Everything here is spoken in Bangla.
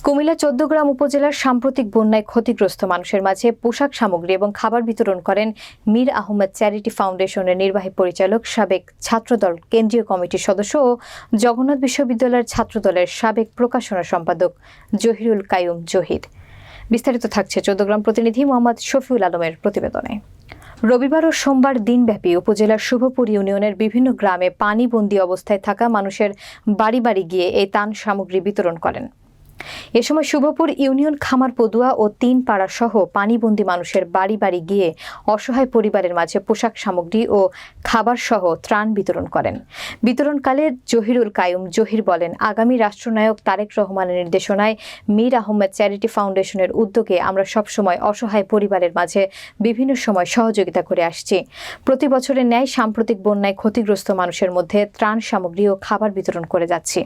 কুমিল্লা ১৪গ্রাম উপজেলার সাম্প্রতিক বন্যায় ক্ষতিগ্রস্ত মানুষের মাঝে পোশাক সামগ্রী এবং খাবার বিতরণ করেন মীর আহমেদ চ্যারিটি ফাউন্ডেশনের নির্বাহী পরিচালক, সাবেক ছাত্রদল কেন্দ্রীয় কমিটির সদস্য ও জগন্নাথ বিশ্ববিদ্যালয়ের ছাত্রদলের সাবেক প্রকাশনা সম্পাদক জহিরুল কাইয়ুম জহির। বিস্তারিত থাকছে ১৪গ্রাম প্রতিনিধি মোহাম্মদ শফিউল আলমের প্রতিবেদনে। রবিবার ও সোমবার দিনব্যাপী উপজেলার শুভপুর ইউনিয়নের বিভিন্ন গ্রামে পানিবন্দী অবস্থায় থাকা মানুষের বাড়ি বাড়ি গিয়ে এই ত্রাণ সামগ্রী বিতরণ করেন। এ সময় শুভপুর ইউনিয়ন খামার পদুয়া ও তিন পাড়া সহ পানিবন্দী মানুষের বাড়ি বাড়ি গিয়ে অসহায় পরিবারের মাঝে পোশাক সামগ্রী ও খাবার সহ ত্রাণ বিতরণ করেন। বিতরণকালে জহিরুল কাইয়ুম জহির বলেন, আগামী রাষ্ট্রনায়ক তারেক রহমানের নির্দেশনায় মীর আহমেদ চ্যারিটি ফাউন্ডেশনের উদ্যোগে আমরা সবসময় অসহায় পরিবারের মাঝে বিভিন্ন সময় সহযোগিতা করে আসছি। প্রতি বছরের ন্যায় সাম্প্রতিক বন্যায় ক্ষতিগ্রস্ত মানুষের মধ্যে ত্রাণ সামগ্রী ও খাবার বিতরণ করে যাচ্ছি।